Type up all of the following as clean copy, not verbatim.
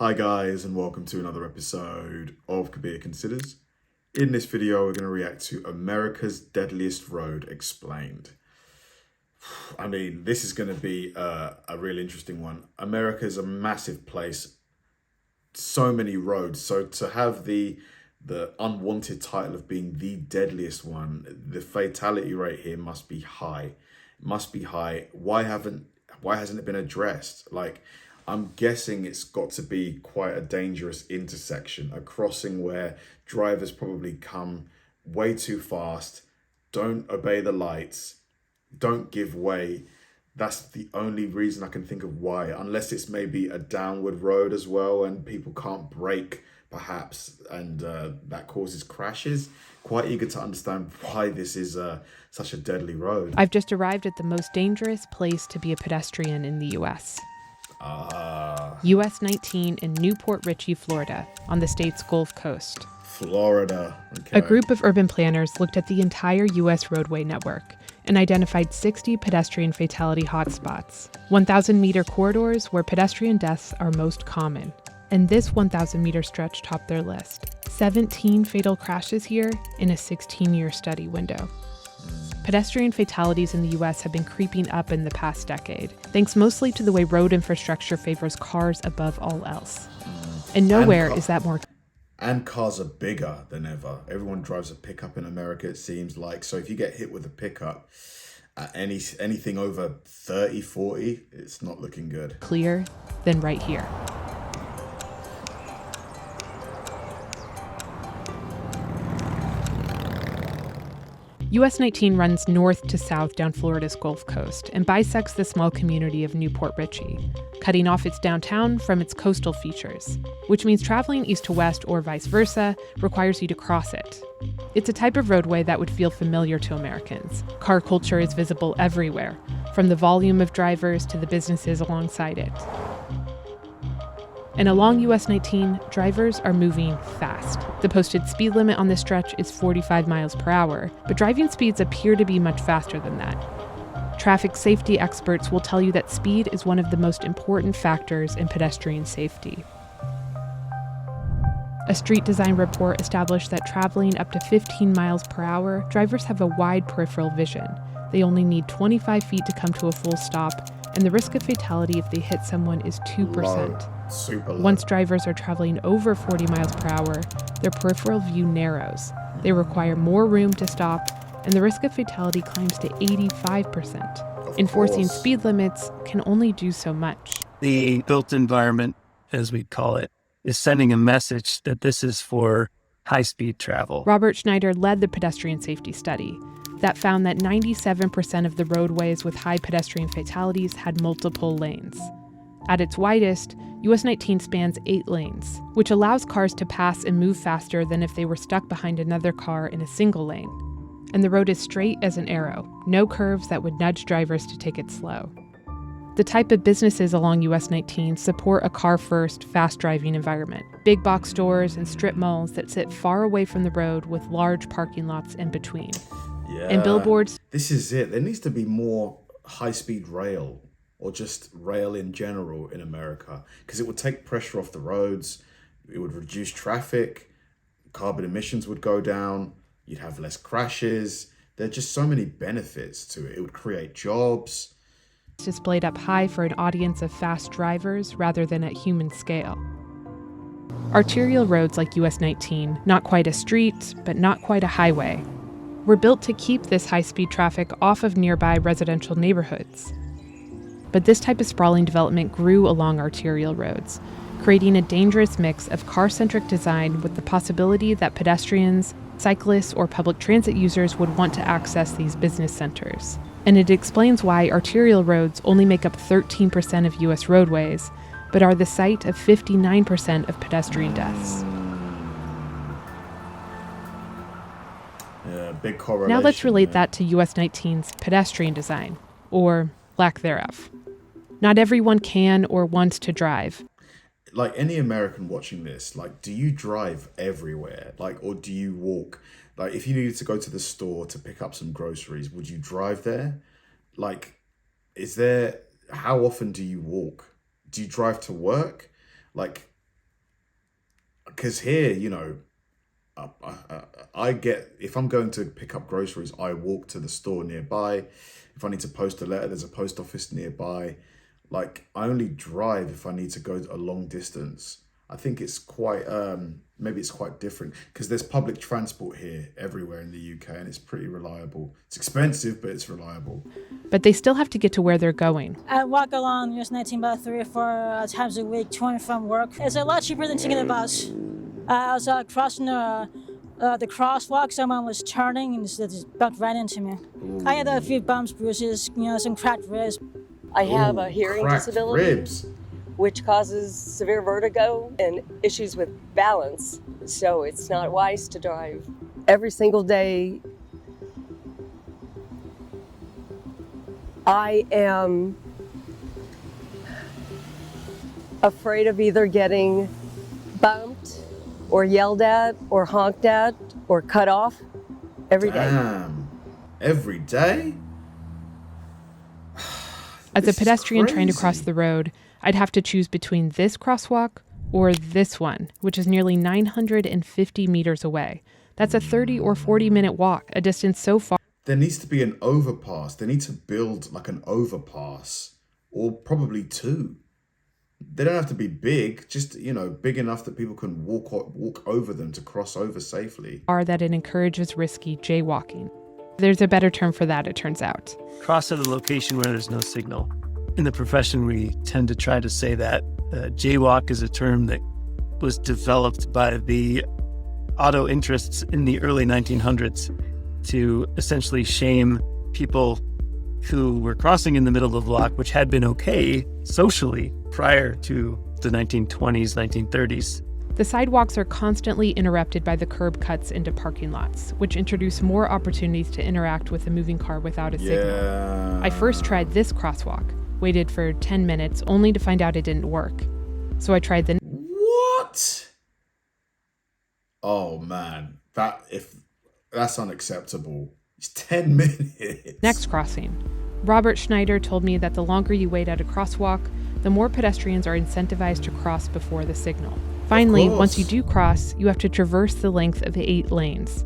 Hi guys, and welcome to another episode of Kabir Considers. In this video, we're going to react to America's Deadliest Road Explained. I mean, this is going to be a real interesting one. America is a massive place, so many roads. So to have the unwanted title of being the deadliest one, the fatality rate here must be high. It must be high. Why hasn't it been addressed? Like, I'm guessing it's got to be quite a dangerous intersection, a crossing where drivers probably come way too fast, don't obey the lights, don't give way. That's the only reason I can think of why, unless it's maybe a downward road as well and people can't brake perhaps, and that causes crashes. Quite eager to understand why this is such a deadly road. I've just arrived at the most dangerous place to be a pedestrian in the U.S. US 19 in Newport Richey, Florida, on the state's Gulf Coast. Florida. Okay. A group of urban planners looked at the entire U.S. roadway network and identified 60 pedestrian fatality hotspots, 1,000-meter corridors where pedestrian deaths are most common. And this 1,000-meter stretch topped their list. 17 fatal crashes here in a 16-year study window. Pedestrian fatalities in the U.S. have been creeping up in the past decade, thanks mostly to the way road infrastructure favors cars above all else. And nowhere is that more. And cars are bigger than ever. Everyone drives a pickup in America, it seems like. So if you get hit with a pickup at anything over 30, 40, it's not looking good. Clear than right here. US 19 runs north to south down Florida's Gulf Coast and bisects the small community of Newport Richey, cutting off its downtown from its coastal features, which means traveling east to west or vice versa requires you to cross it. It's a type of roadway that would feel familiar to Americans. Car culture is visible everywhere, from the volume of drivers to the businesses alongside it. And along US 19, drivers are moving fast. The posted speed limit on this stretch is 45 miles per hour, but driving speeds appear to be much faster than that. Traffic safety experts will tell you that speed is one of the most important factors in pedestrian safety. A street design report established that traveling up to 15 miles per hour, drivers have a wide peripheral vision. They only need 25 feet to come to a full stop, and the risk of fatality if they hit someone is 2%. Super low. Once drivers are traveling over 40 miles per hour, their peripheral view narrows. They require more room to stop, and the risk of fatality climbs to 85%. Enforcing speed limits can only do so much. The built environment, as we call it, is sending a message that this is for high-speed travel. Robert Schneider led the pedestrian safety study that found that 97% of the roadways with high pedestrian fatalities had multiple lanes. At its widest, US 19 spans 8 lanes, which allows cars to pass and move faster than if they were stuck behind another car in a single lane. And the road is straight as an arrow, no curves that would nudge drivers to take it slow. The type of businesses along US 19 support a car-first, fast-driving environment. Big box stores and strip malls that sit far away from the road with large parking lots in between. Yeah. And billboards. This is it. There needs to be more high-speed rail, or just rail in general in America, because it would take pressure off the roads, it would reduce traffic, carbon emissions would go down, you'd have less crashes. There are just so many benefits to it. It would create jobs. It's displayed up high for an audience of fast drivers rather than at human scale. Arterial roads like US 19, not quite a street, but not quite a highway, were built to keep this high-speed traffic off of nearby residential neighborhoods. But this type of sprawling development grew along arterial roads, creating a dangerous mix of car-centric design with the possibility that pedestrians, cyclists, or public transit users would want to access these business centers. And it explains why arterial roads only make up 13% of U.S. roadways, but are the site of 59% of pedestrian deaths. Yeah, big correlation. Now let's relate that to US 19's pedestrian design, or lack thereof. Not everyone can or wants to drive. Like any American watching this, like, do you drive everywhere? Like, or do you walk? Like, if you needed to go to the store to pick up some groceries, would you drive there? Like, how often do you walk? Do you drive to work? Like, because here, I get, if I'm going to pick up groceries, I walk to the store nearby. If I need to post a letter, there's a post office nearby. Like, I only drive if I need to go a long distance. I think it's quite, maybe it's quite different because there's public transport here everywhere in the UK and it's pretty reliable. It's expensive, but it's reliable. But they still have to get to where they're going. I walk along US 19 about 3 or 4 times a week to and from work. It's a lot cheaper than taking a bus. I was crossing the crosswalk. Someone was turning and just bumped right into me. Ooh. I had a few bumps, bruises, some cracked ribs. I have a hearing disability, ribs, which causes severe vertigo and issues with balance. So it's not wise to drive. Every single day, I am afraid of either getting bumped or yelled at or honked at or cut off every day. Damn. Every day? As a pedestrian trying to cross the road, I'd have to choose between this crosswalk or this one, which is nearly 950 meters away. That's a 30 or 40-minute walk, a distance so far. There needs to be an overpass. They need to build like an overpass, or probably two. They don't have to be big, just, big enough that people can walk over them to cross over safely. Are that it encourages risky jaywalking. There's a better term for that, it turns out. Cross at a location where there's no signal. In the profession, we tend to try to say that jaywalk is a term that was developed by the auto interests in the early 1900s to essentially shame people who were crossing in the middle of the block, which had been okay socially prior to the 1920s, 1930s. The sidewalks are constantly interrupted by the curb cuts into parking lots, which introduce more opportunities to interact with a moving car without a signal. I first tried this crosswalk, waited for 10 minutes, only to find out it didn't work. So I tried the... What? Oh man, that's unacceptable. It's 10 minutes. Next crossing. Robert Schneider told me that the longer you wait at a crosswalk, the more pedestrians are incentivized to cross before the signal. Finally, once you do cross, you have to traverse the length of 8 lanes,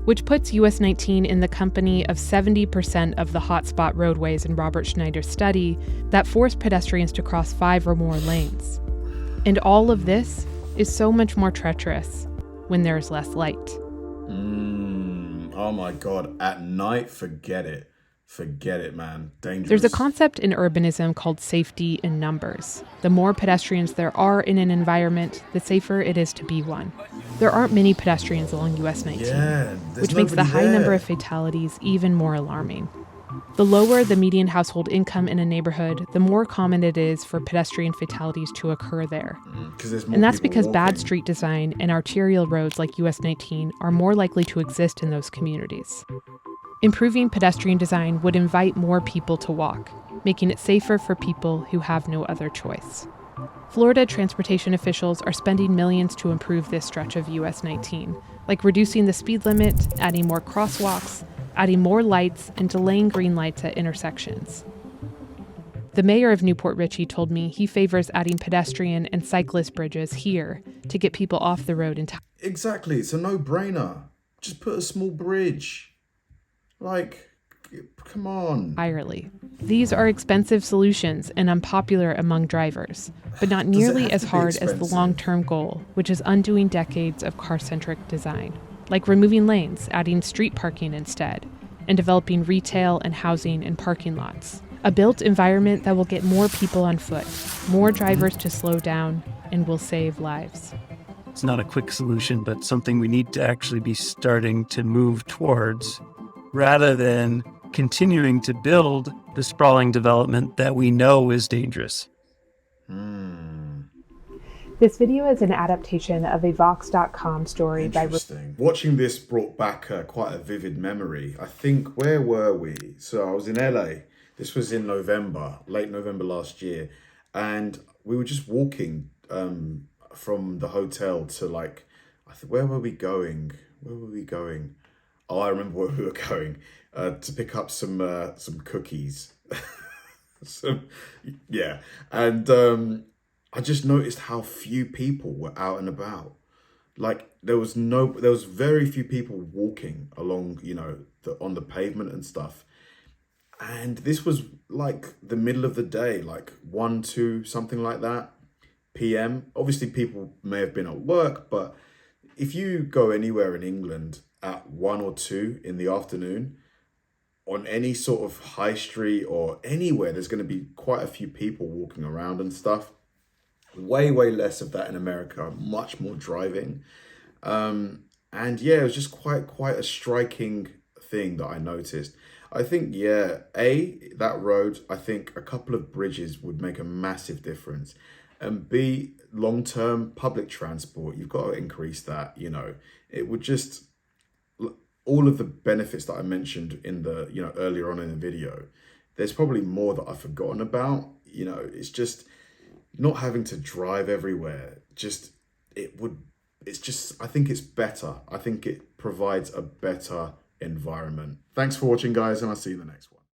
which puts US 19 in the company of 70% of the hotspot roadways in Robert Schneider's study that force pedestrians to cross 5 or more lanes. And all of this is so much more treacherous when there is less light. Oh my God, at night, forget it. Forget it, man. Dangerous. There's a concept in urbanism called safety in numbers. The more pedestrians there are in an environment, the safer it is to be one. There aren't many pedestrians along US 19, which makes the high number of fatalities even more alarming. The lower the median household income in a neighborhood, the more common it is for pedestrian fatalities to occur there. And that's because bad street design and arterial roads like US 19 are more likely to exist in those communities. Improving pedestrian design would invite more people to walk, making it safer for people who have no other choice. Florida transportation officials are spending millions to improve this stretch of US 19, like reducing the speed limit, adding more crosswalks, adding more lights, and delaying green lights at intersections. The mayor of Newport Richey told me he favors adding pedestrian and cyclist bridges here to get people off the road in time. Exactly, it's a no-brainer. Just put a small bridge. Like, come on. Entirely. These are expensive solutions and unpopular among drivers, but not nearly as hard as the long-term goal, which is undoing decades of car-centric design, like removing lanes, adding street parking instead, and developing retail and housing and parking lots. A built environment that will get more people on foot, more drivers to slow down, and will save lives. It's not a quick solution, but something we need to actually be starting to move towards, rather than continuing to build the sprawling development that we know is dangerous. This video is an adaptation of a Vox.com story by... Interesting. Watching this brought back quite a vivid memory. I think, where were we? So I was in LA. This was in November, late November last year. And we were just walking from the hotel to where were we going? Oh, I remember where we were going, to pick up some cookies. And I just noticed how few people were out and about. Like there was very few people walking along, on the pavement and stuff. And this was like the middle of the day, like 1, 2, something like that, PM. Obviously people may have been at work, but if you go anywhere in England at 1 or 2 in the afternoon, on any sort of high street or anywhere, there's going to be quite a few people walking around and stuff. Way less of that in America, much more driving. And yeah, it was just quite a striking thing that I noticed. I think, that road, I think a couple of bridges would make a massive difference. And B, long-term public transport, you've got to increase that, it would just, all of the benefits that I mentioned in the, earlier on in the video, there's probably more that I've forgotten about. It's just not having to drive everywhere. I think it's better. I think it provides a better environment. Thanks for watching, guys, and I'll see you in the next one.